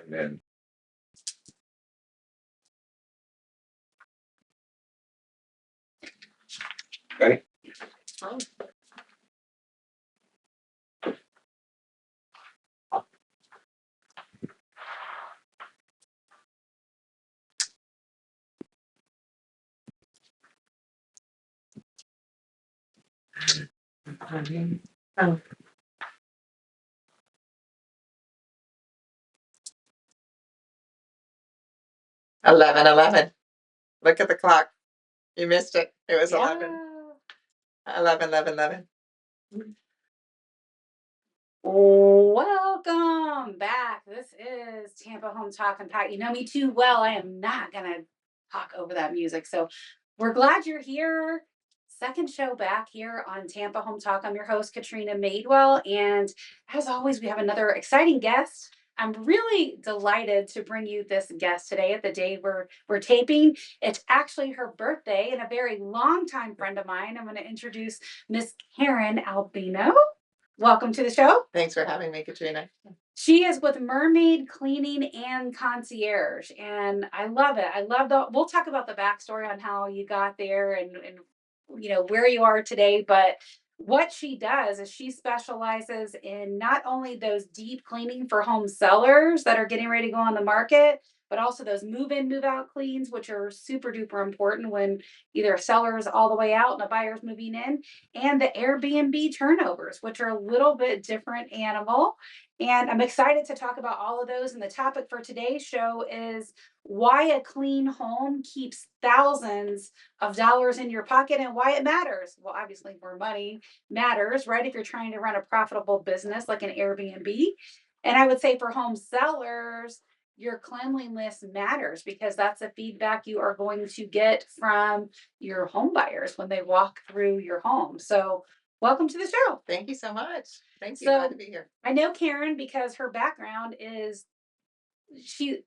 And then okay. Oh. Oh. 11:11. Look at the clock. You missed it. It was 11. 11. Welcome back. This is Tampa Home Talk. And Pat, you know me too well. I am not going to talk over that music. So we're glad you're here. Second show back here on Tampa Home Talk. I'm your host, Katrina Madewell. And as always, we have another exciting guest. I'm really delighted to bring you this guest today at the day we're taping. It's actually her birthday and a very longtime friend of mine. I'm going to introduce Miss Karen Albino. Welcome to the show. Thanks for having me, Katrina. She is with Mermaid Cleaning and Concierge, and I love it. We'll talk about the backstory on how you got there and you know where you are today, but what she does is she specializes in not only those deep cleaning for home sellers that are getting ready to go on the market, but also those move in, move out cleans, which are super duper important when either a seller is all the way out and a buyer's moving in, and the Airbnb turnovers, which are a little bit different animal. And I'm excited to talk about all of those. And the topic for today's show is why a clean home keeps thousands of dollars in your pocket and why it matters. Well, obviously, more money matters, right? If you're trying to run a profitable business like an Airbnb. And I would say for home sellers, your cleanliness matters because that's the feedback you are going to get from your home buyers when they walk through your home. So welcome to the show. Thank you so much. Thank you. So, Glad to be here. I know Karen because her background is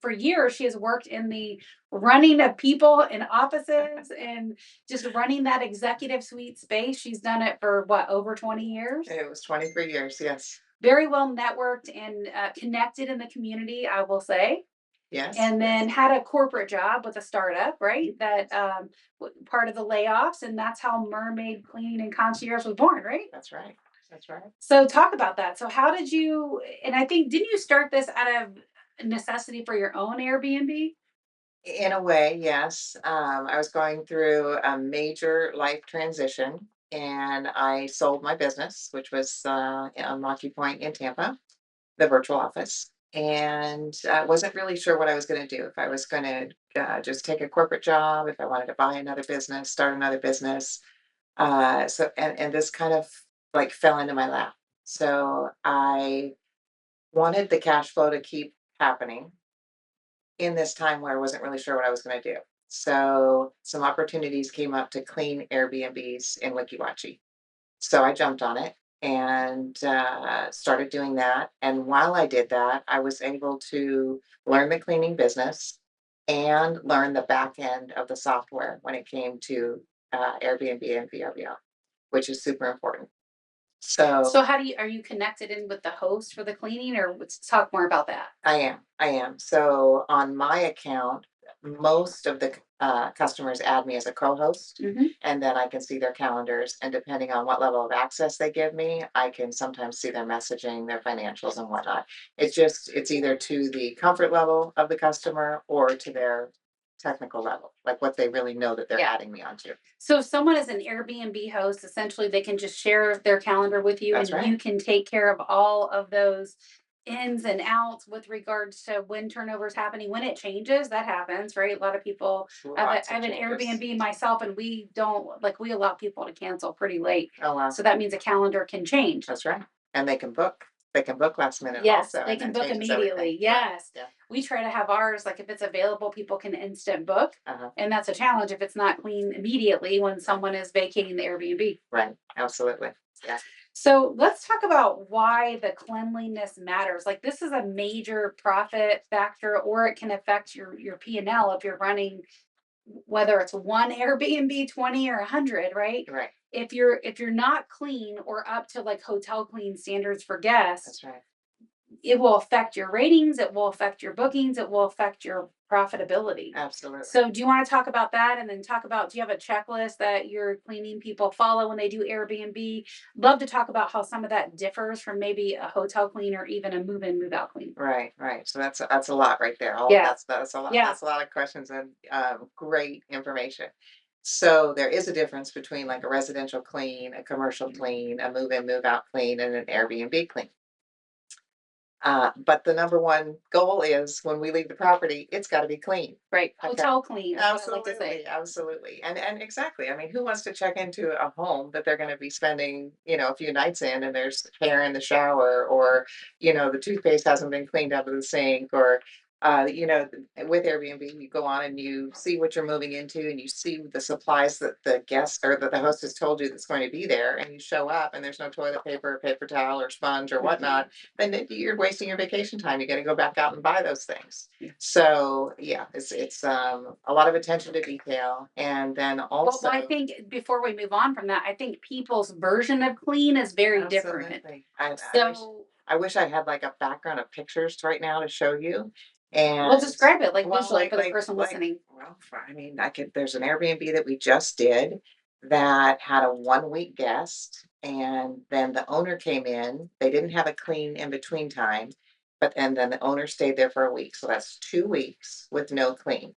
for years she has worked in the running of people in offices and just running that executive suite space. She's done it for what, over 20 years? It was 23 years, yes. Very well networked and connected in the community, I will say. Yes. And then had a corporate job with a startup, right? That part of the layoffs, and that's how Mermaid Cleaning and Concierge was born, right? That's right. That's right. So talk about that. So how did you, and I think, didn't you start this out of necessity for your own Airbnb? In a way, yes. I was going through a major life transition and I sold my business, which was on Rocky Point in Tampa, the virtual office. And I wasn't really sure what I was going to do. If I was going to just take a corporate job, if I wanted to buy another business, start another business. And this kind of like fell into my lap. So I wanted the cash flow to keep happening in this time where I wasn't really sure what I was going to do. So some opportunities came up to clean Airbnbs in Weeki Wachee. So I jumped on it and started doing that. And while I did that, I was able to learn the cleaning business and learn the back end of the software when it came to Airbnb and VRBO, which is super important. So how are you connected in with the host for the cleaning, or let's talk more about that? I am. So on my account, most of the customers add me as a co-host, and then I can see their calendars. And depending on what level of access they give me, I can sometimes see their messaging, their financials, and whatnot. It's either to the comfort level of the customer or to their technical level, like what they really know that they're adding me onto. So if someone is an Airbnb host, essentially they can just share their calendar with you. That's and right. You can take care of all of those ins and outs with regards to when turnover is happening, when it changes. That happens, right? A lot of people, I have an Airbnb myself, and we allow people to cancel pretty late. Oh, wow. So that means a calendar can change. That's right. And they can book last minute. Yes, also, they can book immediately. Everything. Yes. Yeah. We try to have ours, like if it's available, people can instant book. And that's a challenge if it's not clean immediately when someone is vacating the Airbnb. Right. Absolutely. Yeah. So let's talk about why the cleanliness matters. Like this is a major profit factor, or it can affect your P&L if you're running, whether it's one Airbnb, 20 or 100, right? Right. If you're not clean or up to like hotel clean standards for guests, that's right. it will affect your ratings, it will affect your bookings, it will affect your profitability. Absolutely. So, do you want to talk about that and then talk about do you have a checklist that your cleaning people follow when they do Airbnb? Love to talk about how some of that differs from maybe a hotel clean or even a move in, move out clean. Right, right. So that's a lot right there. All of Yeah. that's a lot. Yeah. That's a lot of questions and great information. So there is a difference between like a residential clean, a commercial clean, a move in, move out clean, and an Airbnb clean. But the number one goal is when we leave the property, it's got to be clean. Right. Okay. Hotel clean is what I like to say. Absolutely, absolutely. And exactly. I mean, who wants to check into a home that they're going to be spending, a few nights in and there's hair in the shower or, the toothpaste hasn't been cleaned out of the sink or with Airbnb, you go on and you see what you're moving into and you see the supplies that the guest or that the host has told you that's going to be there and you show up and there's no toilet paper, paper towel or sponge or whatnot, then you're wasting your vacation time. You got to go back out and buy those things. So yeah, it's a lot of attention to detail, and then Well, I also think before we move on from that, I think people's version of clean is very different. absolutely. So, I wish I had like a background of pictures right now to show you, we'll and describe it like well, visually for the person like listening. well, I mean, I could. There's an Airbnb that we just did that had a 1 week guest, and then the owner came in. They didn't have a clean in between time, but and then the owner stayed there for a week, so that's 2 weeks with no clean.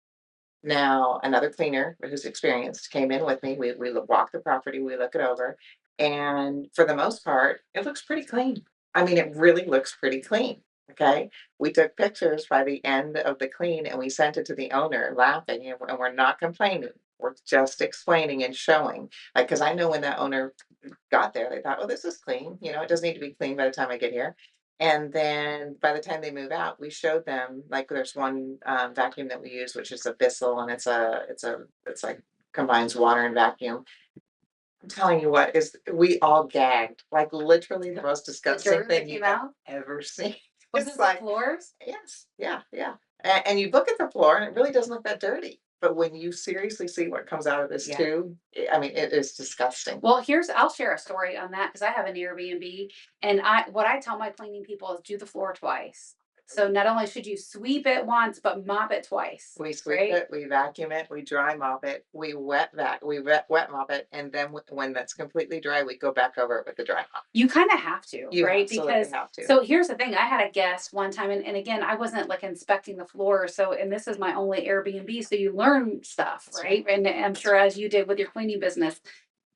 Now, another cleaner who's experienced came in with me. We walk the property, we look it over, and for the most part, it looks pretty clean. I mean, it really looks pretty clean. Okay. We took pictures by the end of the clean and we sent it to the owner laughing, and we're not complaining. We're just explaining and showing. Like, because I know when that owner got there, they thought, "Oh, this is clean. It doesn't need to be clean by the time I get here." And then by the time they move out, we showed them like there's one vacuum that we use, which is a Bissell, and it's like combines water and vacuum. I'm telling you what is we all gagged like literally the most The disgusting dirt that thing came you have out ever seen. was It's this the like floors? yes, yeah, yeah. And you look at the floor and it really doesn't look that dirty. But when you seriously see what comes out of this Yeah. tube, I mean, it is disgusting. Well, I'll share a story on that because I have an Airbnb, and what I tell my cleaning people is do the floor twice. So not only should you sweep it once, but mop it twice, We sweep right? it, we vacuum it, we dry mop it, we wet mop it, and then when that's completely dry, we go back over it with the dry mop. You kind of have to, You right? absolutely Because have to. so here's the thing, I had a guest one time, and again, I wasn't like inspecting the floor. So, and this is my only Airbnb. So you learn stuff, That's right. right? And I'm That's sure right. as you did with your cleaning business.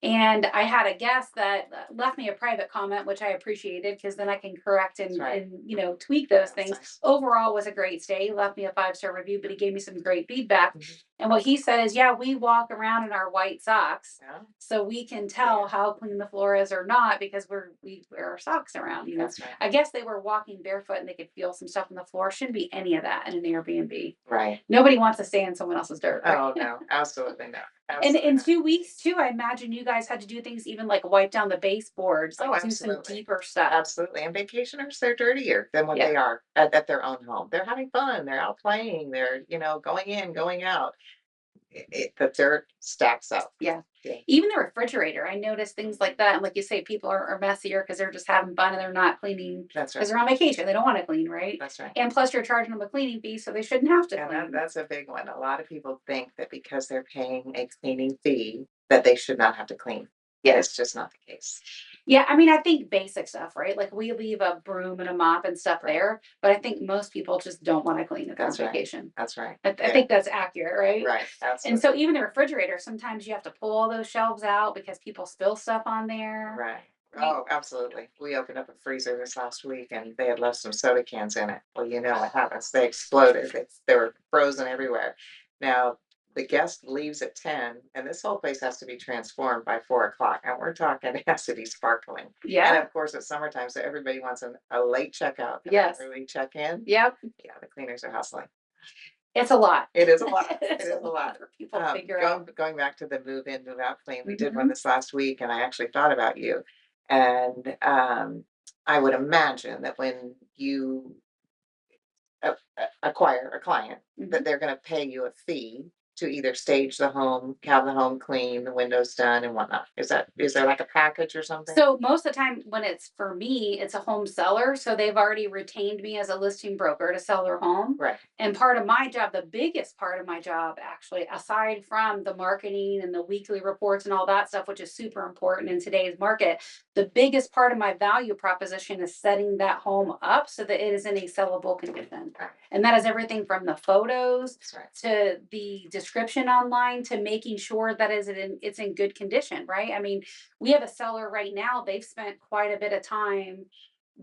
And I had a guest that left me a private comment, which I appreciated because then I can correct That's right. and tweak those That's things. nice. Overall, was a great stay. He left me a 5-star review, but he gave me some great feedback. Mhm. And what he said is, yeah, we walk around in our white socks, Yeah, so we can yeah, tell how clean the floor is or not because we wear our socks around. that's right. I guess they were walking barefoot and they could feel some stuff on the floor. Shouldn't be any of that in an Airbnb. Right. Nobody wants to stay in someone else's dirt, right? Oh no, absolutely no. And Absolutely in not. 2 weeks too, I imagine you guys had to do things even like wipe down the baseboards, Oh, like do some absolutely. deeper stuff. Absolutely. And vacationers, they're dirtier than what Yeah. they are at their own home. They're having fun. They're out playing. They're, going in, going out. The dirt stacks up. Yeah. Yeah. Even the refrigerator, I noticed things like that. And like you say, people are messier because they're just having fun and they're not cleaning That's because right. they're on vacation. They don't want to clean, right? That's right. And plus, you're charging them a cleaning fee, so they shouldn't have to And clean. that's a big one. A lot of people think that because they're paying a cleaning fee, that they should not have to clean. Yeah, Yeah. it's just not the case. Yeah, I mean, I think basic stuff, right? Like we leave a broom and a mop and stuff Right. there, but I think most people just don't want to clean if they're on That's right. vacation. That's right. I Yeah. think that's accurate, right? Right. And Absolutely. so even the refrigerator, sometimes you have to pull all those shelves out because people spill stuff on there. Right. Right. Oh, absolutely. We opened up a freezer this last week and they had left some soda cans in it. Well, you know what happens. They exploded. They were frozen everywhere. Now, the guest leaves at 10, and this whole place has to be transformed by 4 o'clock. And we're talking, it has to be sparkling. And Yeah. of course, it's summertime, so everybody wants a late checkout and an Yes. early check in. Yep. Yeah, the cleaners are hustling. It's a lot. It is a lot. It It's a is a lot lot. for people to figure out. Going back to the move in, move out clean, we did one Mhm. this last week, and I actually thought about you. And I would imagine that when you acquire a client, that Mhm. they're going to pay you a fee to either stage the home, have the home clean, the windows done and whatnot? Is there like a package or something? So most of the time when it's for me, it's a home seller. So they've already retained me as a listing broker to sell their home. Right. And part of my job, the biggest part of my job, actually, aside from the marketing and the weekly reports and all that stuff, which is super important in today's market, the biggest part of my value proposition is setting that home up so that it is in a sellable condition. Right. And that is everything from the photos That's right. to the description online to making sure that it's in good condition, right? I mean, we have a seller right now, they've spent quite a bit of time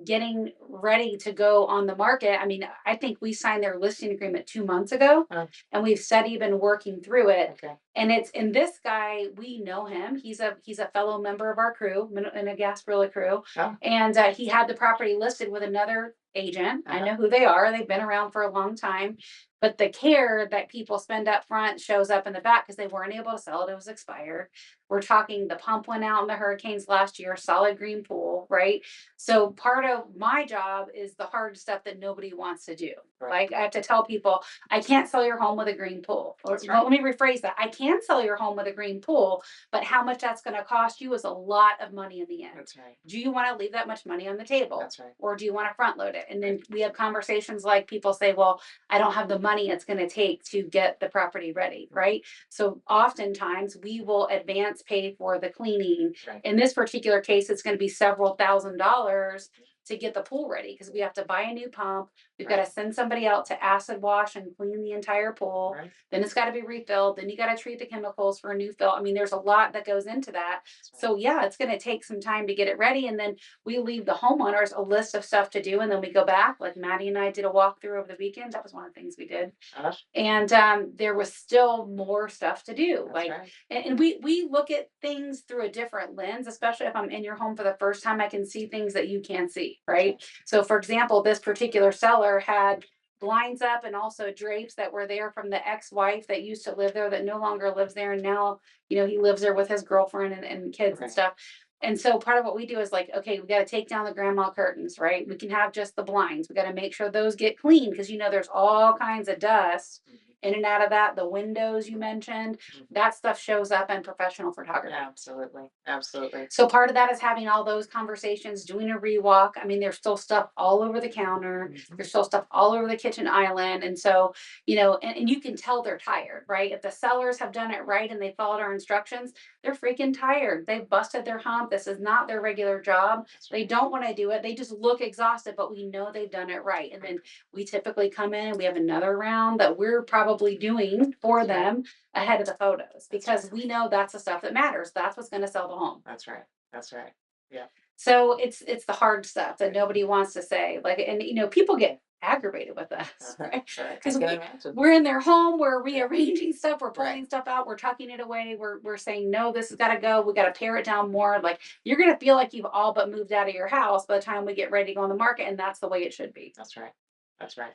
getting ready to go on the market. I mean, I think we signed their listing agreement 2 months ago, Oh, and we've steady been working through it. okay. And this guy, we know him. He's a fellow member of our crew in a Gasparilla crew, Oh, and he had the property listed with another agent. I uh-huh. know who they are. They've been around for a long time. But the care that people spend up front shows up in the back because they weren't able to sell it. It was expired. We're talking the pump went out in the hurricanes last year, solid green pool, right? So part of my job is the hard stuff that nobody wants to do. Right. Like I have to tell people, I can't sell your home with a green pool. Or That's well, right. let me rephrase that. I can sell your home with a green pool, but how much that's going to cost you is a lot of money in the end. That's right. Do you want to leave that much money on the table? That's right. Or do you want to front load it? And then we have conversations like people say, well, I don't have the money it's going to take to get the property ready, right? So oftentimes we will advance pay for the cleaning. Right. In this particular case, it's going to be several $1,000s to get the pool ready because we have to buy a new pump. We've got to send somebody out to acid wash and clean the entire pool. Right. Then it's got to be refilled. Then you got to treat the chemicals for a new fill. I mean, there's a lot that goes into that. That's right. So yeah, it's going to take some time to get it ready. And then we leave the homeowners a list of stuff to do. And then we go back, like Maddie and I did a walkthrough over the weekend. That was one of the things we did. Uh-huh. And there was still more stuff to do. That's Like, right. and we look at things through a different lens, especially if I'm in your home for the first time, I can see things that you can't see, right? So for example, this particular seller had blinds up and also drapes that were there from the ex-wife that used to live there that no longer lives there. And now, he lives there with his girlfriend and kids and Right. stuff. And so part of what we do is like, okay, we got to take down the grandma curtains, right? We can have just the blinds. We got to make sure those get clean because there's all kinds of dust Mhm. in and out of that. The windows you mentioned, Mhm. that stuff shows up in professional photography. Absolutely. Absolutely. So part of that is having all those conversations, doing a rewalk. I mean, there's still stuff all over the counter. Mhm. There's still stuff all over the kitchen island. And so, and you can tell they're tired, right? If the sellers have done it right and they followed our instructions, they're freaking tired. They've busted their hump. This is not their regular job. That's They right. don't want to do it. They just look exhausted, but we know they've done it right. And then we typically come in and we have another round that we're probably doing for That's right. them ahead of the photos That's because right. we know that's the stuff that matters. That's what's going to sell the home. That's right. That's right. Yeah. So it's the hard stuff that Right. nobody wants to say. Like, and people get aggravated with us, Uh-huh. right? Right. I Because can imagine. we're in their home, we're Yeah. rearranging stuff, we're pulling Right. stuff out, we're tucking it away, we're saying no, this has got to go. We got to pare it down more. Like you're gonna feel like you've all but moved out of your house by the time we get ready to go on the market, and that's the way it should be. That's right. That's right.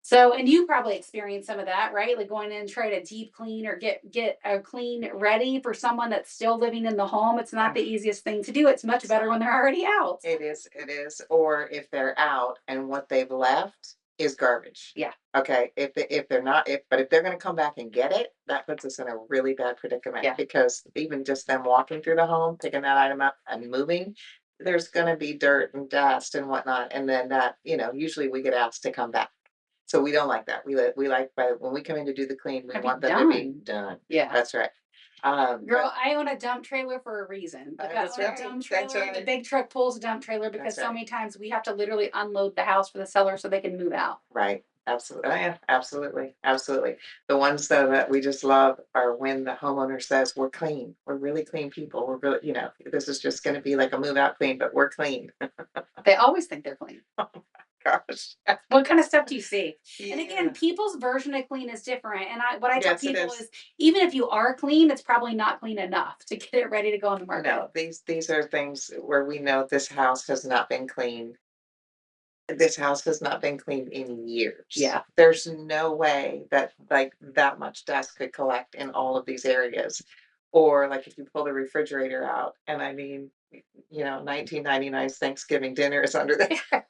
So, and you probably experienced some of that, right? Like going in and try to deep clean or get a clean ready for someone that's still living in the home. It's not Yeah. the easiest thing to do. It's much It's better not. when they're already out. It is. It is. Or if they're out and what they've left is garbage. Yeah. Okay. If they're not, if they're going to come back and get it, that puts us in a really bad predicament Yeah. because even just them walking through the home, picking that item up and moving, there's going to be dirt and dust and whatnot, and then that usually we get asked to come back. So we don't like that. We like by when we come in to do the clean, we Have you want them to be done? done. Yeah. That's right. Girl, I own a dump trailer for a reason. Like I That's own a right. dump That's trailer. The right. big truck pulls a dump trailer because That's so right. many times we have to literally unload the house for the seller so they can move out. Right. Absolutely. Oh, yeah, absolutely. Absolutely. The ones though that we just love are when the homeowner says, we're clean. We're really clean people. We're really, this is just going to be like a move out clean, but we're clean. They always think they're clean. Gosh. What kind of stuff do you see? And Yeah. again, people's version of clean is different. And what I tell Yes, it people is. is even if you are clean, it's probably not clean enough to get it ready to go on the market. No, these are things where we know this house has not been clean. This house has not been cleaned in years. Yeah. There's no way that like that much dust could collect in all of these areas. Or like if you pull the refrigerator out and I mean, 1999's Thanksgiving dinner is under there.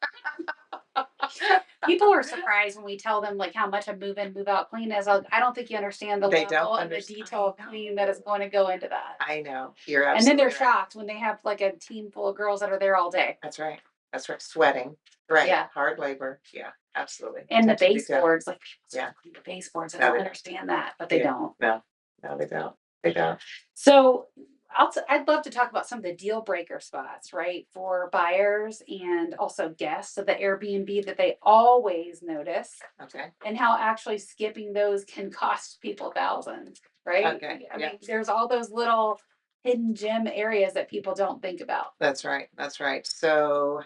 People are surprised when we tell them like how much a move in, move out clean is. I don't think you understand the They don't level and the understand. detail of clean that is going to go into that. I know. You're And then they're absolutely right. shocked when they have like a team full of girls that are there all day. That's right. That's right. Sweating. Right. Yeah. Hard labor. Yeah, absolutely. And the Attention to detail. baseboards, like people Yeah. start cleaning the baseboards. I No, don't they don't. understand that, but they Yeah. don't. No. No, they don't. They don't. So I'd love to talk about some of the deal breaker spots, right, for buyers and also guests of the Airbnb that they always notice, Okay. and how actually skipping those can cost people thousands, right? Okay. I Yeah. mean, there's all those little hidden gem areas that people don't think about. That's right. That's right. So,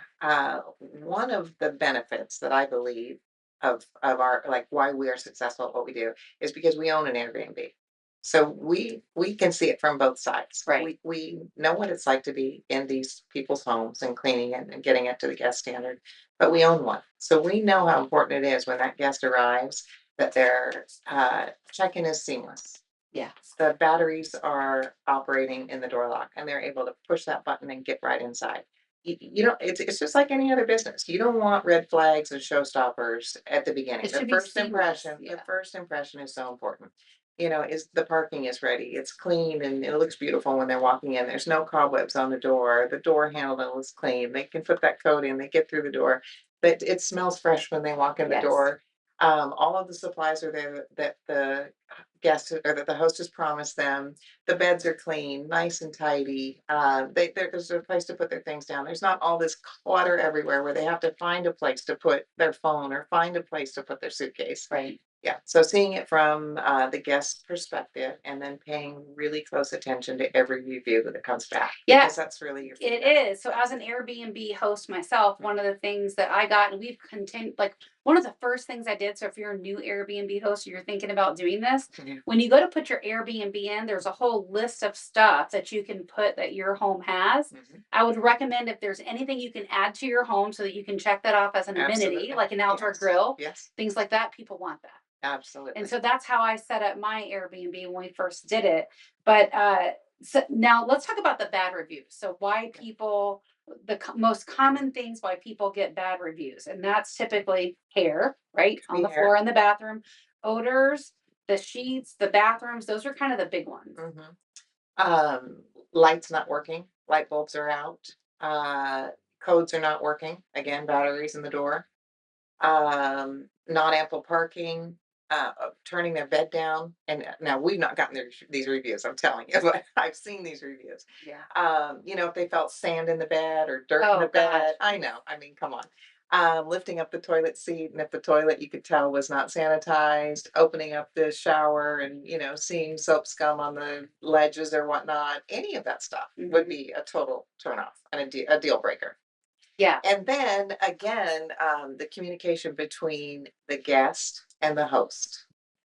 one of the benefits that I believe of our like why we are successful at what we do is because we own an Airbnb. So we can see it from both sides. Right. We know what it's like to be in these people's homes and cleaning it and getting it to the guest standard, but we own one. So we know how important it is when that guest arrives that their check-in is seamless, Yeah. the batteries are operating in the door lock and they're able to push that button and get right inside. You don't, it's just like any other business. You don't want red flags and showstoppers at the beginning. It should be seamless. The Yeah. first impression is so important. Is the parking is ready, it's clean and it looks beautiful when they're walking in. There's no cobwebs on the door handle is clean. They can put that code in, they get through the door. But it smells fresh when they walk in the Yes. door. All of the supplies are there that the guests or that the host has promised them. The beds are clean, nice and tidy. There's a place to put their things down. There's not all this clutter everywhere where they have to find a place to put their phone or find a place to put their suitcase. Right. Yeah, so seeing it from the guest perspective and then paying really close attention to every review that comes back Yeah. because that's really your It feedback. is. So as an Airbnb host myself, one of the things that I got, and we've continued, like one of the first things I did. So if you're a new Airbnb host or you're thinking about doing this, Mhm, when you go to put your Airbnb in, there's a whole list of stuff that you can put that your home has. mhm. I would recommend if there's anything you can add to your home so that you can check that off as an amenity, Absolutely. like an outdoor Yes. grill, Yes. things like that, people want that. And Absolutely. so that's how I set up my Airbnb when we first did it. But so now let's talk about the bad reviews. So why Okay. people, most common things why people get bad reviews, and that's typically hair, right, Could on be the floor hair. in the bathroom, odors, the sheets, the bathrooms. Those are kind of the big ones. Mhm. Um, Lights not working, light bulbs are out, codes are not working, again, batteries in the door, not ample parking, turning their bed down. And now we've not gotten these reviews, I'm telling you, but I've seen these reviews. Yeah. If they felt sand in the bed or dirt in the Oh gosh. bed, I know. I mean, come on. Lifting up the toilet seat, and if the toilet you could tell was not sanitized, opening up the shower and seeing soap scum on the ledges or whatnot, any of that stuff would Hmm. be a total turn off and a deal breaker. Yeah. And then again, the communication between the guest and the host.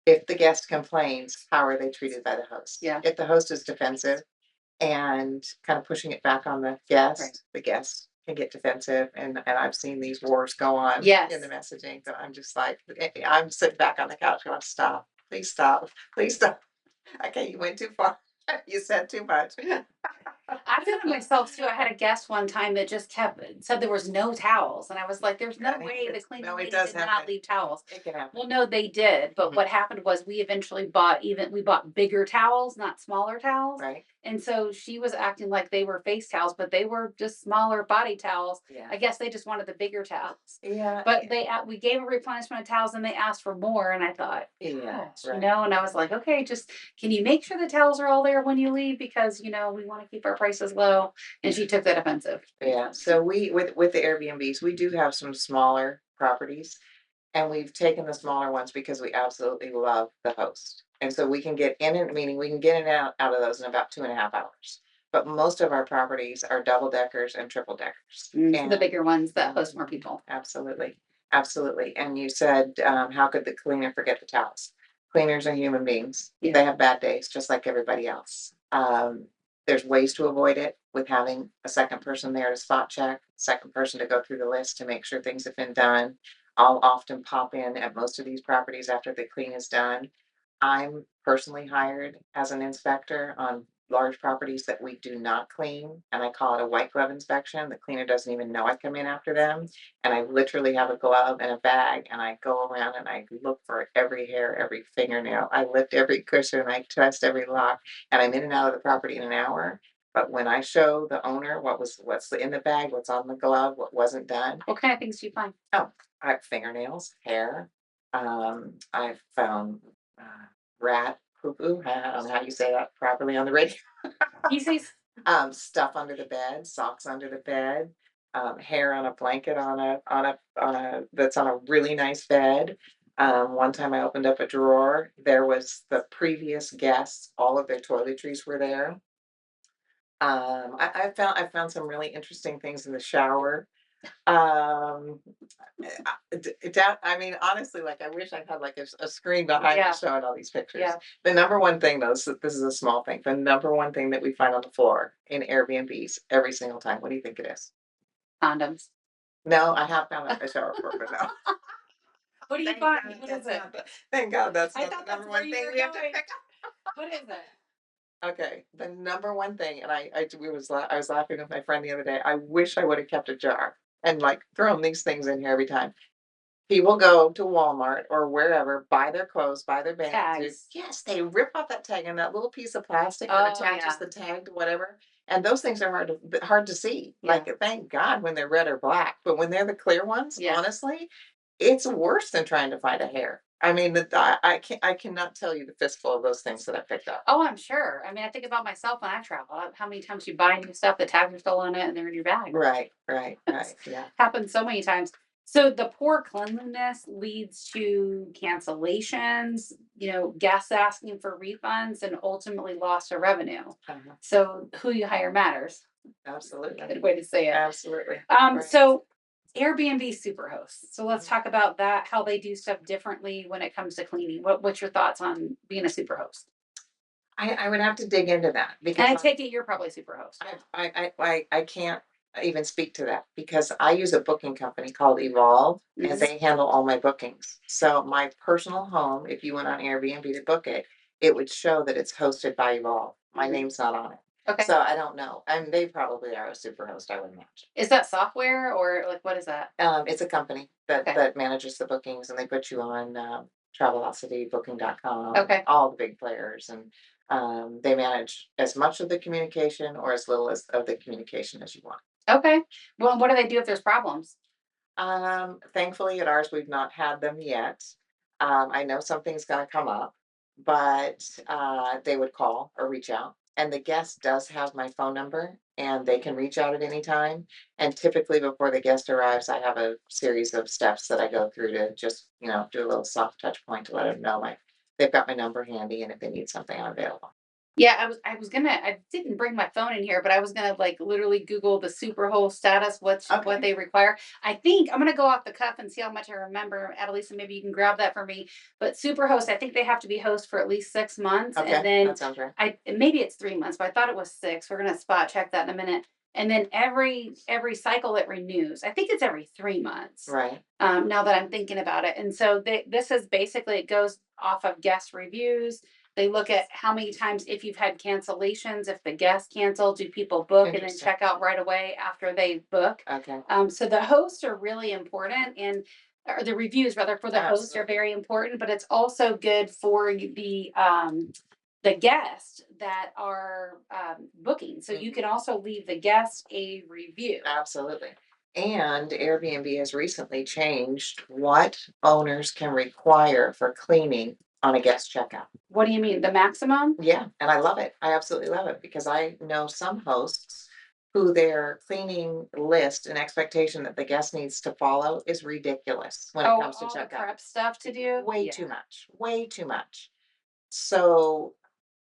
If the guest complains, how are they treated by the host? Yeah. If the host is defensive and kind of pushing it back on Right. the guest can get defensive. And I've seen these wars go on in the Yes. messaging. So I'm just like, I'm sitting back on the couch going, stop, please stop, please stop. Okay, you went too far. You said too much. I've done it myself too. I had a guest one time that just kept said there was no towels, and I was like, "There's no way the cleaning No, it lady does did not happen. leave towels." It can happen. Well, no, they did. But Mhm. what happened was we eventually we bought bigger towels, not smaller towels. Right? And so she was acting like they were face towels, but they were just smaller body towels. Yeah. I guess they just wanted the bigger towels. Yeah. But we gave a replenishment of towels and they asked for more. And I thought, Yeah. gosh, Right. and I was like, okay, just can you make sure the towels are all there when you leave? Because, we want to keep our prices low. And she took that offensive. Yeah. So we with the Airbnbs, we do have some smaller properties. And we've taken the smaller ones because we absolutely love the host. And so we can get in and meaning we can get in and out of those in about 2.5 hours. But most of our properties are double deckers and triple deckers. So the And bigger ones that host more mhm, people. absolutely. Absolutely. And you said, how could the cleaner forget the towels? Cleaners are human beings. Yeah. They have bad days just like everybody else. There's ways to avoid it with having a second person there to spot check, second person to go through the list to make sure things have been done. I'll often pop in at most of these properties after the clean is done. I'm personally hired as an inspector on large properties that we do not clean, and I call it a white glove inspection. The cleaner doesn't even know I come in after them, and I literally have a glove and a bag, and I go around and I look for every hair, every fingernail. I lift every cushion, I test every lock, and I'm in and out of the property in an hour. But when I show the owner what's in the bag, what's on the glove, what wasn't done, What kind of things do you find? oh, I have fingernails, hair. I've found rat poo poo. I don't know how you say that properly on the radio. You say Stuff under the bed, socks under the bed, hair on a blanket on a that's on a really nice bed. One time I opened up a drawer, there was the previous guests, all of their toiletries were there. I found some really interesting things in the shower. Um, I mean, honestly, like, I wish I had, like, a screen behind me yeah, showing all these pictures. yeah, The number one thing, though, this is a small thing, the number one thing that we find on the floor in Airbnbs every single time, what do you think it is? condoms. No, I have found a shower floor, but no. What do you Thank find? God What is that's it? not the thank God that's I not the thought that's number where one you thing were we have to going. pick What is it? up. Okay, the number one thing, and I was laughing with my friend the other day, I wish I would have kept a jar and, like, thrown these things in here every time. People go to Walmart or wherever, buy their clothes, buy their bathing suits. Tags. Yes, they rip off that tag and that little piece of plastic that Oh attaches yeah, the tag to whatever, and those things are hard to see. yeah, Like, thank God when they're red or black, but when they're the clear ones, yeah. honestly, it's worse than trying to find a hair. I mean, I cannot tell you the fistful of those things that I picked up. Oh, I'm sure. I mean, I think about myself when I travel. How many times you buy new stuff, the tags are still on it, and they're in your bag. Right, right, It's right. Yeah. happened so many times. So the poor cleanliness leads to cancellations, guests asking for refunds, and ultimately loss of revenue. Uh-huh. So who you hire matters. Absolutely. Good way to say it. Absolutely. Right. So Airbnb Superhost. So let's Mhm. talk about that, how they do stuff differently when it comes to cleaning. What's your thoughts on being a superhost? I would have to dig into that And because I take it you're probably superhost. I can't even speak to that because I use a booking company called Evolve and Mhm. they handle all my bookings. So my personal home, if you went on Airbnb to book it, it would show that it's hosted by Evolve. My Mhm. name's not on it. Okay. So I don't know. And they probably are a super host, I would imagine. Is that software or like what is that? It's a company that Okay. manages the bookings and they put you on Travelocity, Booking.com, Okay. all the big players, and they manage as much of the communication or as little as of the communication as you want. Okay. Well, what do they do if there's problems? Thankfully, at ours, we've not had them yet. I know something's going to come up, but they would call or reach out. And the guest does have my phone number and they can reach out at any time. And typically, before the guest arrives, I have a series of steps that I go through to just, do a little soft touch point to let them know they've got my number handy and if they need something, I'm available. Yeah, I didn't bring my phone in here, but I was gonna like literally Google the Superhost status, what Okay. they require. I think I'm gonna go off the cuff and see how much I remember. Adelisa, maybe you can grab that for me. But Superhost, I think they have to be host for at least 6 months. And Okay. then That sounds right. maybe it's 3 months, but I thought it was six. We're gonna spot check that in a minute. And then every cycle it renews. I think it's every 3 months. Right. Now that I'm thinking about it. And so this is basically it goes off of guest reviews. They look at how many times, if you've had cancellations, if the guests cancel, do people book and then Interesting. check out right away after they book? Okay. So the hosts are really important, and or the reviews rather for the hosts are Absolutely. very important, but it's also good for the guests that are booking. So you Mhm. can also leave the guest a review. Absolutely. And Airbnb has recently changed what owners can require for cleaning on a guest checkout. What do you mean? The maximum? Yeah, and I love it. I absolutely love it because I know some hosts who their cleaning list and expectation that the guest needs to follow is ridiculous when it Oh, comes to all the checkout. prep stuff to do? Way Yeah. too much, way too much. So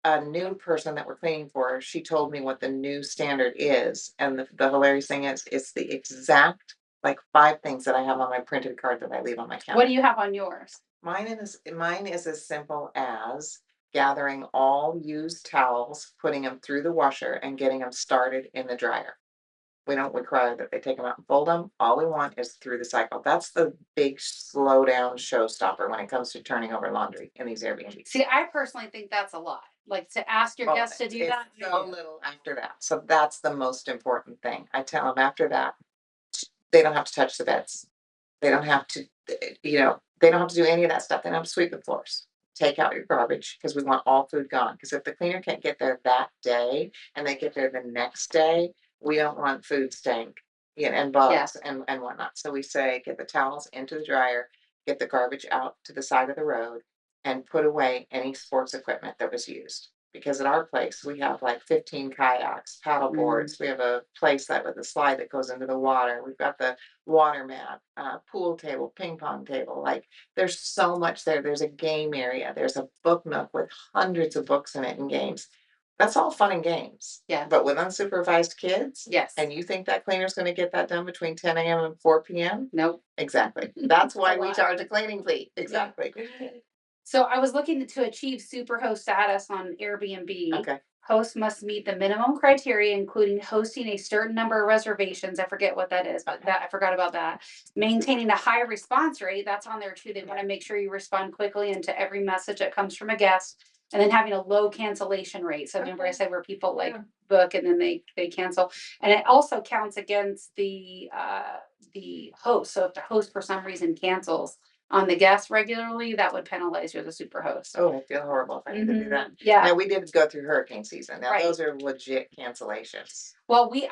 a new person that we're cleaning for, she told me what the new standard is, and the hilarious thing is, it's the exact, like, 5 things that I have on my printed card that I leave on my What counter. do you have on yours? Mine is as simple as gathering all used towels, putting them through the washer, and getting them started in the dryer. We don't require that they take them out and fold them. All we want is through the cycle. That's the big slow down showstopper when it comes to turning over laundry in these Airbnbs. See, I personally think that's a lot. Like to ask your Oh, guests to do it's that? I so do. little after that. So that's the most important thing. I tell them after that, they don't have to touch the beds. They don't have to, they don't have to do any of that stuff. They don't have to sweep the floors. Take out your garbage because we want all food gone. Because if the cleaner can't get there that day and they get there the next day, we don't want food stank, and Yeah. bugs and whatnot. So we say, get the towels into the dryer, get the garbage out to the side of the road, and put away any sports equipment that was used. Because at our place, we have like 15 kayaks, paddle Mm. boards. We have a place that with a slide that goes into the water. We've got the water mat, pool table, ping pong table. Like there's so much there. There's a game area. There's a book nook with hundreds of books in it and games. That's all fun and games. Yeah. But with unsupervised kids, Yes. and you think that cleaner's going to get that done between 10 a.m. and 4 p.m.? Nope. Exactly. That's why A we lot. charge a cleaning fee. Exactly. So I was looking to achieve Superhost status on Airbnb. Okay. Hosts must meet the minimum criteria, including hosting a certain number of reservations. I forget what that is, but Okay. that I forgot about that. Maintaining a high response rate, that's on there too. They want to make sure you respond quickly into every message that comes from a guest. And then having a low cancellation rate. So remember I Okay. said where people like Yeah. book and then they cancel. And it also counts against the host. So if the host for some reason cancels on the guest regularly, that would penalize you as a super host. Oh, I feel horrible if I need to do that. Yeah. Now we did go through hurricane season. Now Right. those are legit cancellations. Well, we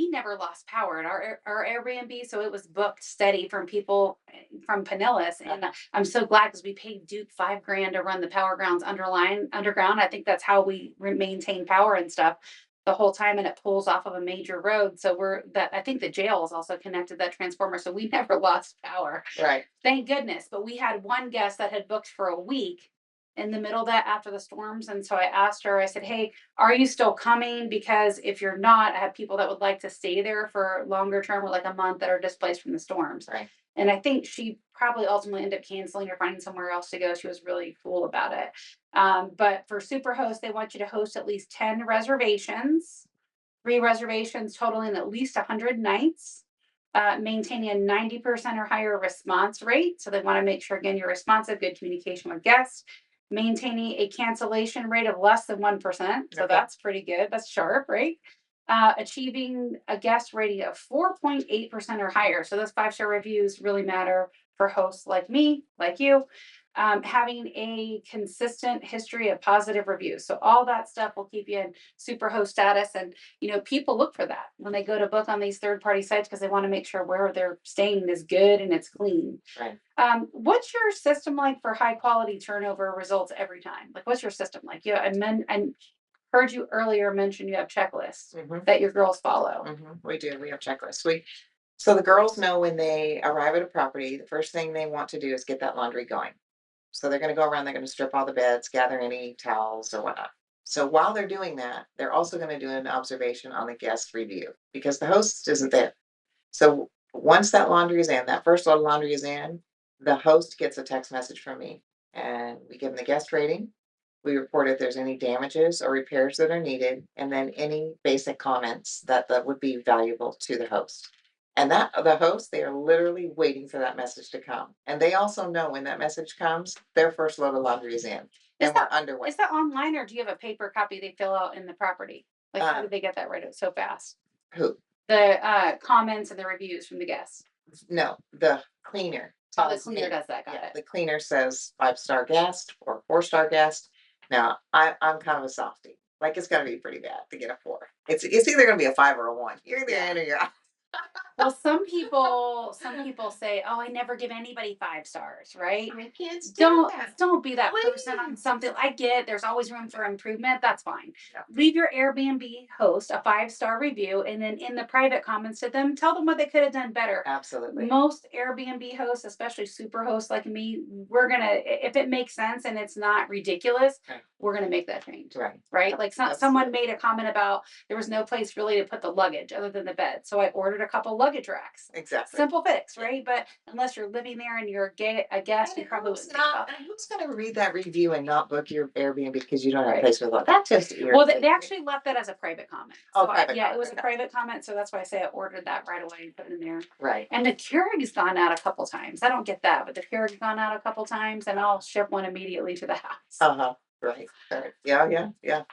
never lost power at our Airbnb, so it was booked steady from people from Pinellas, and I'm so glad because we paid Duke $5,000 to run the power grounds underground. I think that's how we maintain power and stuff the whole time, and it pulls off of a major road. So I think the jail is also connected to that transformer, so we never lost power. Right. Thank goodness. But we had one guest that had booked for a week in the middle of that after the storms, and so I asked her. I said, "Hey, are you still coming? Because if you're not, I have people that would like to stay there for longer term or like a month that are displaced from the storms." Right. And I think she probably ultimately ended up canceling or finding somewhere else to go. She was really cool about it. But for Superhost, they want you to host at least 10 reservations, 3 reservations totaling at least 100 nights, maintaining a 90% or higher response rate. So they want to make sure, again, you're responsive, good communication with guests, maintaining a cancellation rate of less than 1%. So Okay. that's pretty good. That's sharp, right? Achieving a guest rating of 4.8% or higher. So those 5-star reviews really matter for hosts like me, like you. Having a consistent history of positive reviews. So all that stuff will keep you in super host status. And people look for that when they go to book on these third-party sites because they want to make sure where they're staying is good and it's clean. Right. What's your system like for high quality turnover results every time? Like, what's your system like? I heard you earlier mention you have checklists that your girls follow. We do. We have checklists. So the girls know when they arrive at a property, the first thing they want to do is get that laundry going. So they're going to go around, they're going to strip all the beds, gather any towels or whatnot. So while they're doing that, they're also going to do an observation on the guest review because the host isn't there. So once that laundry is in, that first load of laundry is in, the host gets a text message from me and we give them the guest rating. We report if there's any damages or repairs that are needed, and then any basic comments that would be valuable to the host. And that the host, they are literally waiting for that message to come. And they also know when that message comes, their first load of laundry is in. And we're underway. Is that online or do you have a paper copy they fill out in the property? Like, how did they get that right so fast? Who? The comments and the reviews from the guests. No, the cleaner. Oh, the cleaner does that. Got it. The cleaner says 5-star guest or 4-star guest. Now, I'm kind of a softie. Like it's got to be pretty bad to get a 4. It's either going to be a 5 or a 1. You're either in or you're out. Well, some people say, "Oh, I never give anybody 5 stars," right? My kids Don't be that person on Please. something. I get there's always room for improvement. That's fine. Yeah. Leave your Airbnb host a 5-star review, and then in the private comments to them, tell them what they could have done better. Absolutely. Most Airbnb hosts, especially super hosts like me, we're gonna, if it makes sense and it's not ridiculous, Okay. we're gonna make that change. Right. Like someone made a comment about there was no place really to put the luggage other than the bed, so I ordered a couple luggage racks. Exactly. Simple fix, right? But unless you're living there and you're a guest, you probably wouldn't think about that. Who's going to read that review and not book your Airbnb because you don't have a place to live? That's just Well, they actually left that as a private comment. Oh, So private yeah, comment, it was a okay. private comment, so that's why I say I ordered that right away and put it in there. Right. And the Keurig's gone out a couple times. I don't get that, but the Keurig's gone out a couple times, and I'll ship one immediately to the house. Right, right. Yeah, yeah, yeah.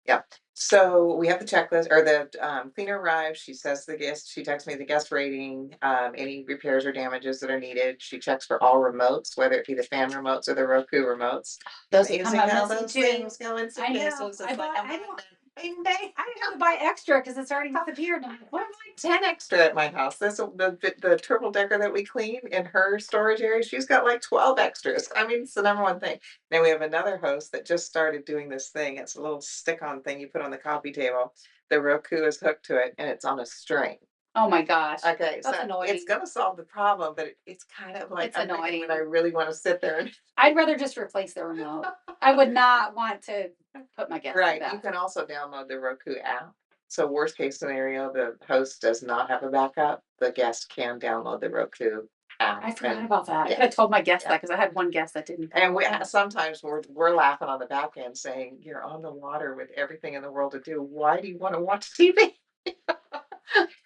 Yeah. So we have the checklist or the cleaner arrives. She says the guest, she texts me the guest rating, any repairs or damages that are needed. She checks for all remotes, whether it be the fan remotes or the Roku remotes. Those have come Amazing up how missing those too. things go in I know. suitcases. It's like a I don't magnet. Bing, bang. I have to buy extra because it's already disappeared. I'm like, I what? have like 10 extra at my house. This the triple decker that we clean in her storage area. She's got like 12 extras. I mean, it's the number one thing. Then we have another host that just started doing this thing. It's a little stick-on thing you put on the coffee table. The Roku is hooked to it and it's on a string. Oh my gosh. Okay, That's so it's annoying. gonna solve the problem, but it's kind of like It's I'm thinking when I annoying. really want to sit there and I'd rather just replace the remote. I would not want to put my guests through right. You that. can also download the Roku app. So worst case scenario, the host does not have a backup. The guest can download the Roku app I forgot and about that. I yeah, could have told my guests yeah. that because I had one guest that didn't And follow that. sometimes we're laughing on the back end saying, "You're on the water with everything in the world to do. Why do you want to watch TV?"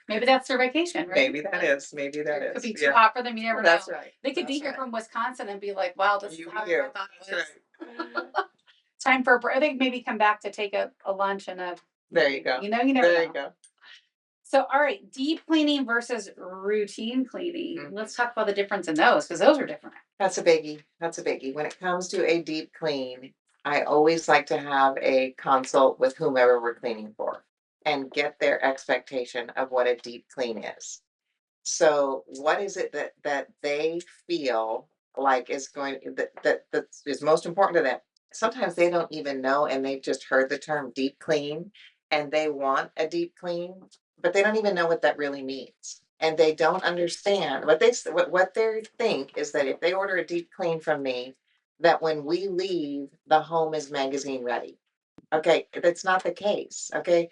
Maybe that's their vacation, right? Maybe that is. Maybe that It could is. be too Yeah, hot for them. You never know. that's right. They could be That's here right. from Wisconsin and be like, "Wow, this is hotter than You. I thought it That's was." right. Time for a break. They maybe come back to take a lunch and a. There you go. You never There you know. go. So, all right, deep cleaning versus routine cleaning. Mhm. Let's talk about the difference in those because those are different. That's a biggie. That's a biggie. When it comes to a deep clean, I always like to have a consult with whomever we're cleaning for and get their expectation of what a deep clean is. So, what is it that they feel like is going that is most important to them? Sometimes they don't even know, and they've just heard the term deep clean, and they want a deep clean, but they don't even know what that really means, and they don't understand what they think is that if they order a deep clean from me, that when we leave, the home is magazine ready. Okay, that's not the case. Okay,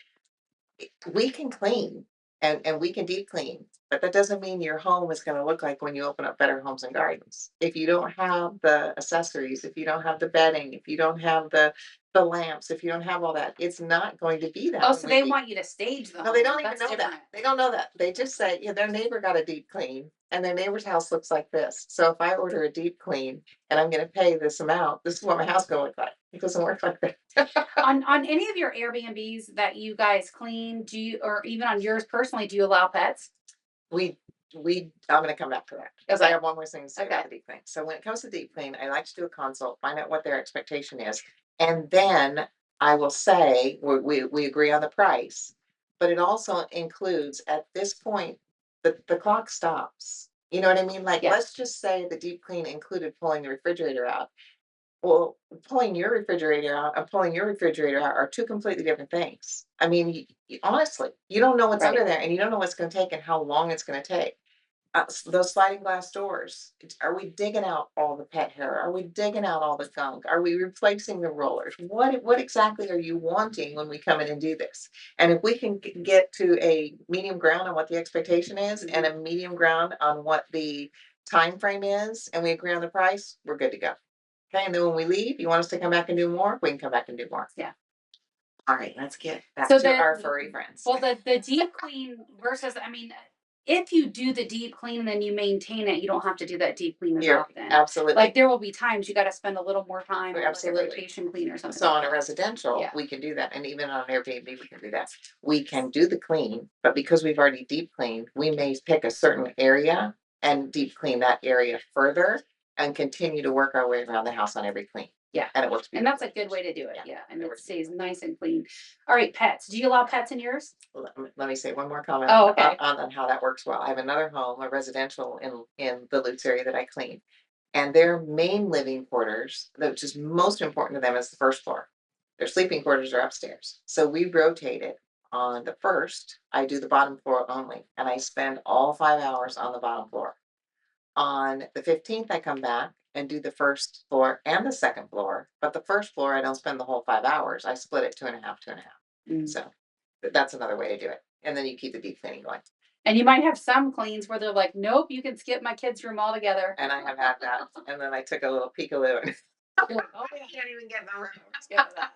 we can clean and we can deep clean, but that doesn't mean your home is going to look like when you open up Better Homes and Gardens. If you don't have the accessories, if you don't have the bedding, if you don't have the lamps, if you don't have all that, it's not going to be that Oh, when so we they leave. want you to stage the No, they home. don't even That's know that. different. They don't know that. They just say, yeah, their neighbor got a deep clean and their neighbor's house looks like this. So if I order a deep clean and I'm going to pay this amount, this is what my house going to look like. It doesn't work like that. On any of your Airbnbs that you guys clean, do you or even on yours personally, do you allow pets? We I'm gonna come back to that because I Okay. have one more thing to say Okay. about the deep clean. So when it comes to deep clean, I like to do a consult, find out what their expectation is, and then I will say we agree on the price, but it also includes at this point the clock stops. You know what I mean? Like Yeah. let's just say the deep clean included pulling the refrigerator out. Well, pulling your refrigerator out and pulling your refrigerator out are two completely different things. I mean, honestly, you don't know what's under Right. there and you don't know what's going to take and how long it's going to take. Those sliding glass doors, are we digging out all the pet hair? Are we digging out all the gunk? Are we replacing the rollers? What exactly are you wanting when we come in and do this? And if we can get to a medium ground on what the expectation is and Mhm. a medium ground on what the time frame is, and we agree on the price, we're good to go. Okay, and then when we leave, you want us to come back and do more? We can come back and do more. Yeah. All right, let's get back So to our furry friends. the deep clean versus I mean, if you do the deep clean and then you maintain it, you don't have to do that deep clean as You're often. Like absolutely, there will be times you got to spend a little more time we're on like a absolutely. rotation clean or something So like on a that. residential, Yeah. we can do that, and even on Airbnb, we can do that. We can do the clean, but because we've already deep cleaned, we may pick a certain area and deep clean that area further and continue to work our way around the house on every clean, Yeah. and it works And that's a beautifully. good way to do it. Yeah, Yeah. And it it works stays beautifully. nice and clean. All right, pets. Do you allow pets in yours? Let me say one more comment Oh, about okay. on how that works well. I have another home, a residential in the Lutz area that I clean, and their main living quarters, which is most important to them, is the first floor. Their sleeping quarters are upstairs. So we rotate it. On the first, I do the bottom floor only, and I spend all 5 hours on the bottom floor. On the 15th, I come back and do the first floor and the second floor. But the first floor, I don't spend the whole 5 hours. I split it two and a half, two and a half. Mm. So that's another way to do it. And then you keep the deep cleaning going. And you might have some cleans where they're like, nope, you can skip my kids' room altogether. And I have had that. And then I took a little peekaloo and You're like, oh, I yeah, can't even get in the room. skip that.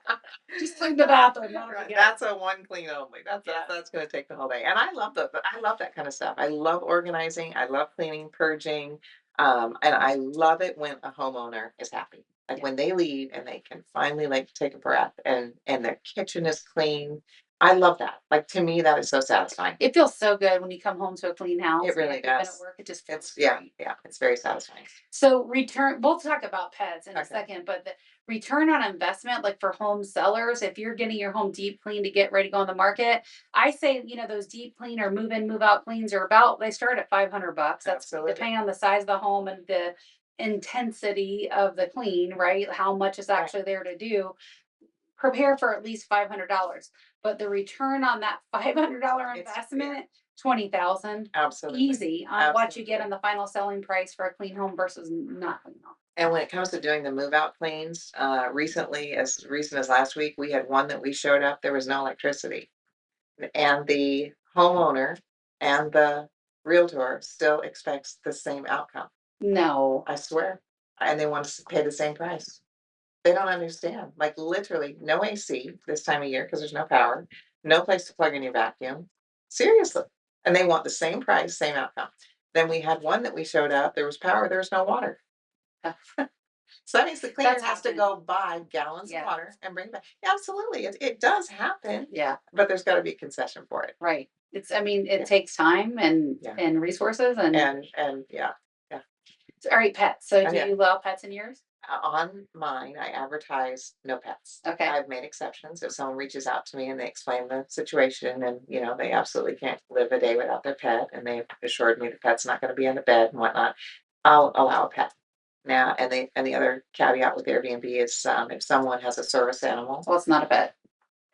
Just clean the bathroom. Not Right, again. that's a one clean only. Yeah. That's gonna take the whole day. And I love that kind of stuff. I love organizing, I love cleaning, purging, and I love it when a homeowner is happy. Like Yeah. when they leave and they can finally like take a breath and their kitchen is clean. I love that. Like to me, that is so satisfying. It feels so good when you come home to a clean house It really and you've been at does. work. It just feels It's yeah, great. yeah, it's very satisfying. So return, we'll talk about pets in a Okay. second, but the return on investment, like for home sellers, if you're getting your home deep clean to get ready to go on the market, I say, those deep clean or move in, move out cleans are about, they start at $500. That's Absolutely. depending on the size of the home and the intensity of the clean, right? How much is Right. actually there to do. Prepare for at least $500. But the return on that $500 It's yeah, investment, 20,000 absolutely. easy on what you get on Absolutely. the final selling price for a clean home versus not clean home. And when it comes to doing the move out cleans, recently, as recent as last week, we had one that we showed up, there was no electricity. And the homeowner and the realtor still expects the same outcome. No. I swear. And they want to pay the same price. They don't understand. Like literally no AC this time of year because there's no power, no place to plug in your vacuum. Seriously. And they want the same price, same outcome. Then we had one that we showed up, there was power, there was no water. So that means the cleaner That's has to happened. go buy gallons of Yeah. water and bring it back. Yeah, absolutely. It does happen, Yeah. but there's got to be a concession for it. Right. I mean, it Yeah. takes time and Yeah. resources and And yeah. Yeah. all right, pets. So And do yeah. you allow pets in yours? On mine, I advertise no pets. Okay. I've made exceptions. If someone reaches out to me and they explain the situation and, they absolutely can't live a day without their pet and they've assured me the pet's not going to be in the bed and whatnot, I'll allow a pet. Now, and the other caveat with Airbnb is if someone has a service animal, Well, it's not a pet.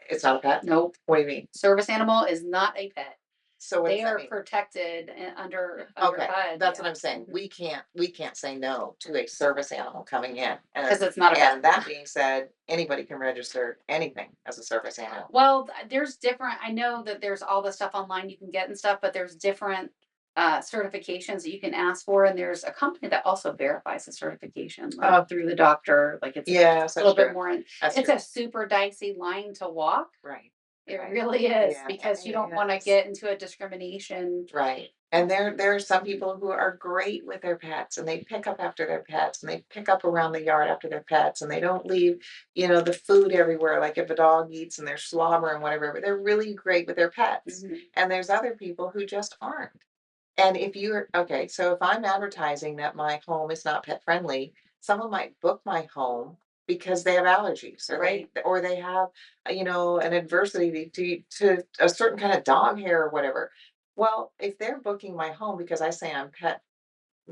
it's not a pet. Nope. What do you mean? Service animal is not a pet. So what does They that are mean? protected under Okay, HUD. that's Yeah. what I'm saying. We can't say no to a service animal coming in. Because it's not a pet. And that being said, anybody can register anything as a service animal. Well, there's different. I know that there's all the stuff online you can get and stuff, but there's different certifications that you can ask for, and there's a company that also verifies the certification, Oh, like through the doctor. Like it's a yes, that's little bit true. more. That's It's true. a super dicey line to walk. Right. It Right. really is Yeah, because you don't want to yes. get into a discrimination. Right. And there are some people who are great with their pets and they pick up after their pets and they pick up around the yard after their pets and they don't leave, the food everywhere. Like if a dog eats and they're slobbering, whatever, but they're really great with their pets. Mhm. And there's other people who just aren't. And if you're okay, so if I'm advertising that my home is not pet friendly, someone might book my home because they have allergies or Right. they have an adversity to a certain kind of dog hair or whatever. Well, if they're booking my home because I say that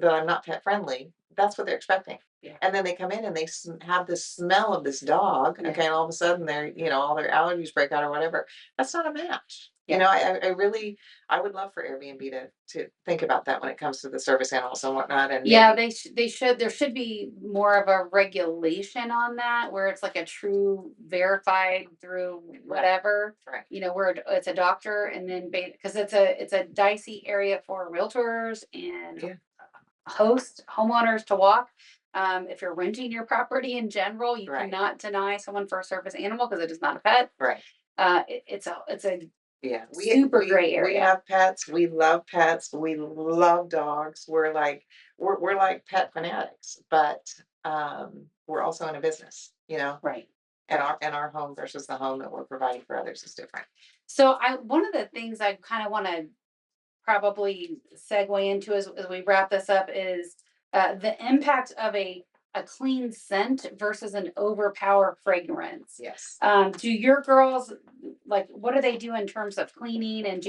I'm not pet friendly, that's what they're expecting. Yeah. And then they come in and they have this smell of this dog. Yeah. Okay, and all of a sudden all their allergies break out or whatever. That's not a match. Yeah. I really I would love for Airbnb to think about that when it comes to the service animals and whatnot. And Yeah, maybe they should there should be more of a regulation on that where it's like a true verified through right, whatever, right, where it's a doctor and then because it's a dicey area for realtors and yeah, homeowners to walk. If you're renting your property in general, you right, cannot deny someone for a service animal because it is not a pet. right. It's a Yeah, super gray we area. have pets. We love pets. We love dogs. We're like pet fanatics, but we're also in a business, Right. and our home versus the home that we're providing for others is different. So I one of the things I kind of want to probably segue into as we wrap this up is the impact of a clean scent versus an overpower fragrance. Yes. Do your girls like what do they do in terms of cleaning and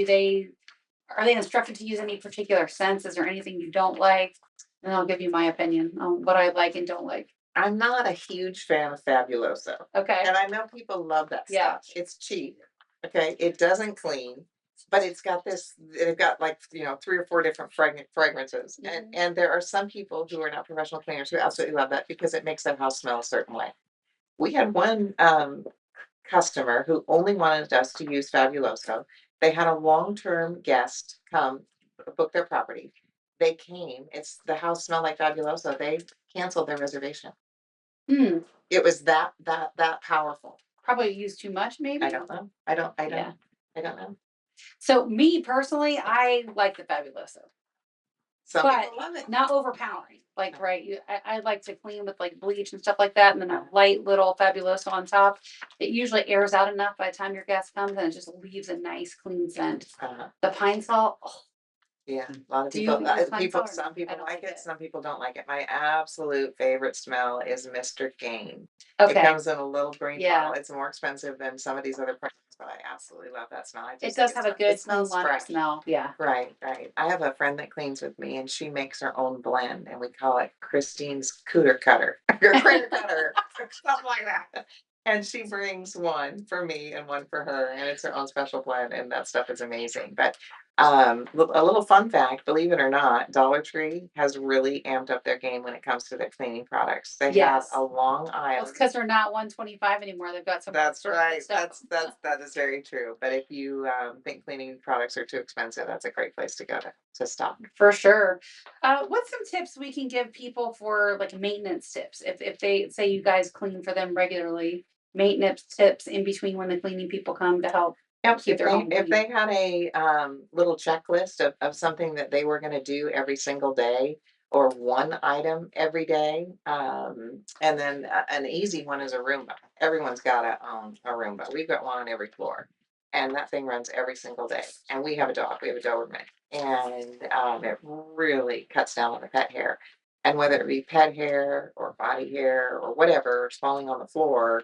are they instructed to use any particular scents? Is there anything you don't like? And I'll give you my opinion on what I like and don't like. I'm not a huge fan of Fabuloso, Okay. and I know people love that Yeah. stuff. It's cheap, okay? It doesn't clean, but they've got like, 3 or 4 different fragrances, and Mhm. and there are some people who are not professional cleaners who absolutely love that because it makes their house smell a certain way. We had one, customer who only wanted us to use Fabuloso. They had a long-term guest come book their property. They came, the house smelled like Fabuloso. They canceled their reservation. Hmm. It was that powerful. Probably use too much, I maybe. don't know. I don't know. So me personally, I like the Fabuloso. Some but people love it. not overpowering. Like, Uh-huh. right, I like to clean with like bleach and stuff like that, and then a light little fabulous on top. It usually airs out enough by the time your guest comes, and it just leaves a nice clean scent. Uh-huh. The pine salt, oh, Yeah, a lot of do you people, use pine people, salt or some no? I people don't like like it, it. some people don't like it. My absolute favorite smell is Mr. Gain. It Okay, comes in a little green bottle. yeah, It's more expensive than some of these other products, but I absolutely love that smell. I it just think does have a it good clean smells laundry fresh. smell. Yeah. Right, right. I have a friend that cleans with me and she makes her own blend and we call it Christine's Cooter Cutter or Critter Cutter, something like that. And she brings one for me and one for her, and it's her own special blend, and that stuff is amazing. But a little fun fact, believe it or not, Dollar Tree has really amped up their game when it comes to their cleaning products. They have Yes. a long Well, it's aisle. because they're not 125 anymore. They've got some That's really good right. stuff. That is very true. But if you think cleaning products are too expensive, that's a great place to go to stop. For sure. What's some tips we can give people for like maintenance tips? If they say you guys clean for them regularly, maintenance tips in between when the cleaning people come to help Yep, keep their home if clean. they had a little checklist of something that they were going to do every single day or one item every day, and then an easy one is a Roomba. Everyone's got to own a Roomba. We've got one on every floor, and that thing runs every single day. And we have a dog. We have a Doberman, and it really cuts down on the pet hair. And whether it be pet hair or body hair or whatever is falling on the floor,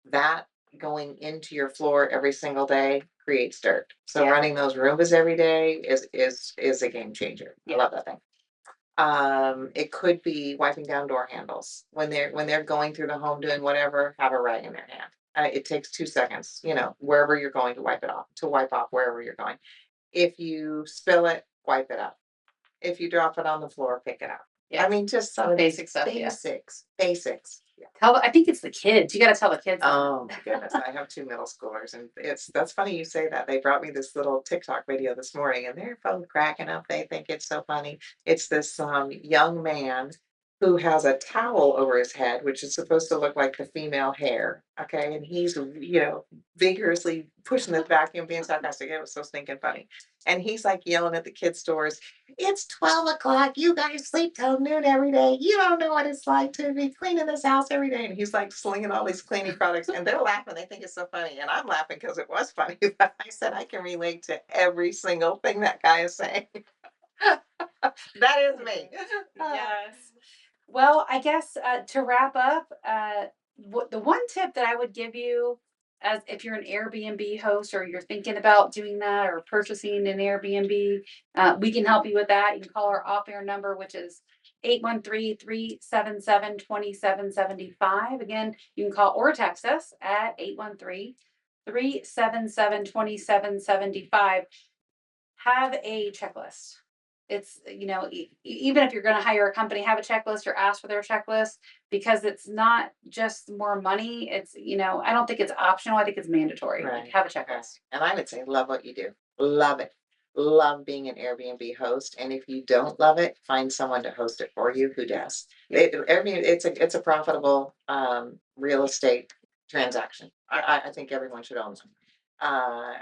that going into your floor every single day creates dirt. So Yeah. running those Roombas every day is a game changer. I Yeah. love that thing. It could be wiping down door handles when they're going through the home doing whatever. Have a rag in their hand. It takes 2 seconds, wherever you're going to wipe it off, to wipe off wherever you're going. If you spill it, wipe it up. If you drop it on the floor, pick it up. I Yeah. mean, just some of these Basic stuff. Yeah. basics. Yeah. I think it's the kids. You got to tell the kids. Oh my goodness, I have 2 middle schoolers, and that's funny you say that. They brought me this little TikTok video this morning, and they're both cracking up. They think it's so funny. It's this young man who has a towel over his head, which is supposed to look like the female hair. Okay, and he's vigorously pushing the vacuum, being sarcastic. It was so stinking funny. And he's like yelling at the kids' stores, "It's 12 o'clock. You guys sleep till noon every day. You don't know what it's like to be cleaning this house every day." And he's like slinging all these cleaning products, and they're laughing. They think it's so funny. And I'm laughing because it was funny. But I said, I can relate to every single thing that guy is saying. That is me. Yes. Well, I guess to wrap up, the one tip that I would give you, as if you're an Airbnb host or you're thinking about doing that or purchasing an Airbnb, we can help you with that. You can call our off-air number, which is 813-377-2775. Again, you can call or text us at 813-377-2775. Have a checklist. It's, even if you're going to hire a company, have a checklist or ask for their checklist, because it's not just more money. It's, I don't think it's optional. I think it's mandatory. Like, Right. have a Right. checklist. And I would say, love what you do. Love it. Love being an Airbnb host. And if you don't love it, find someone to host it for you who does. Airbnb, it's a profitable real estate transaction. I think everyone should own them. Uh,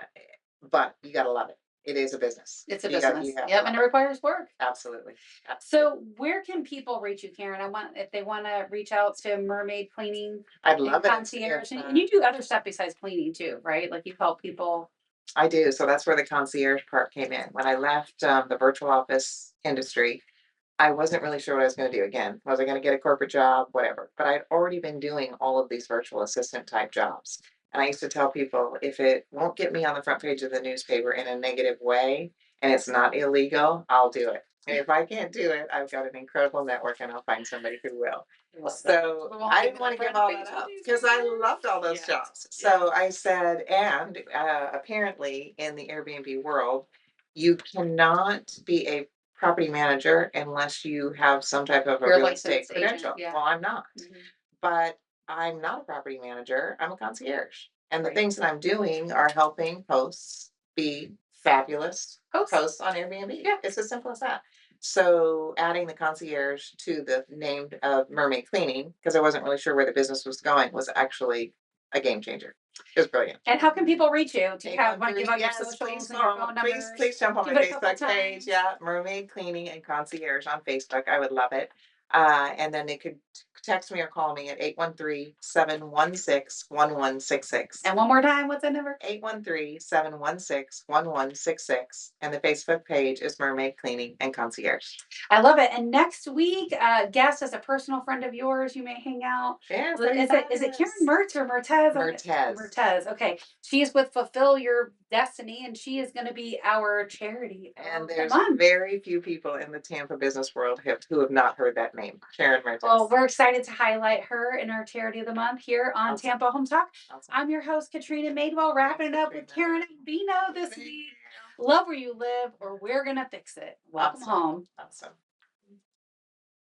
but you gotta love it. It is a business. It's a You business. have to Yep. love And it it. requires work. Absolutely. So where can people reach you, Karen? If they want to reach out to Mermaid Cleaning I'd and love it Concierge, and you do other stuff besides cleaning too, right? Like you help people. I do. So that's where the concierge part came in. When I left the virtual office industry, I wasn't really sure what I was going to do again. Was I going to get a corporate job? Whatever. But I'd already been doing all of these virtual assistant type jobs. And I used to tell people, if it won't get me on the front page of the newspaper in a negative way and it's not illegal, I'll do it. And if I can't do it, I've got an incredible network and I'll find somebody who will. Love that. So We won't I give didn't you want the to give front all page that of the up because I newspaper. loved all those Yes. jobs. So I said, and apparently in the Airbnb world, you cannot be a property manager unless you have some type of a You're a real estate licensed agent. credential. Yeah. Well, I'm not, Mhm. but I'm not a property manager. I'm a concierge. And the Right. things that I'm doing are helping hosts be fabulous Host. hosts on Airbnb. Yeah. It's as simple as that. So adding the concierge to the name of Mermaid Cleaning, because I wasn't really sure where the business was going, was actually a game changer. It was brilliant. And how can people reach you? Do you have want to give 813, out your yes, socials and your phone numbers? please jump on my Do it a couple Facebook page. times. Yeah, Mermaid Cleaning and Concierge on Facebook. I would love it. And then they could text me or call me at 813-716-1166. And one more time, what's that number? 813-716-1166. And the Facebook page is Mermaid Cleaning and Concierge. I love it. And next week, guest as a personal friend of yours, you may hang out. Yes, Is it Karen Mertz or Mertez? Mertez. Mertez. Okay. She's with Fulfill Your Destiny, and she is going to be our charity And of the there's month. very few people in the Tampa business world who have not heard that name, Karen Well, Mertez. we're excited to highlight her in our charity of the month here on Awesome. Tampa Home Talk. Awesome. I'm your host, Katrina Madewell, wrapping it Thanks, up with Katrina. Karen Albino this Thank week. you. Love where you live, or we're going to fix it. Welcome Awesome. home. Awesome.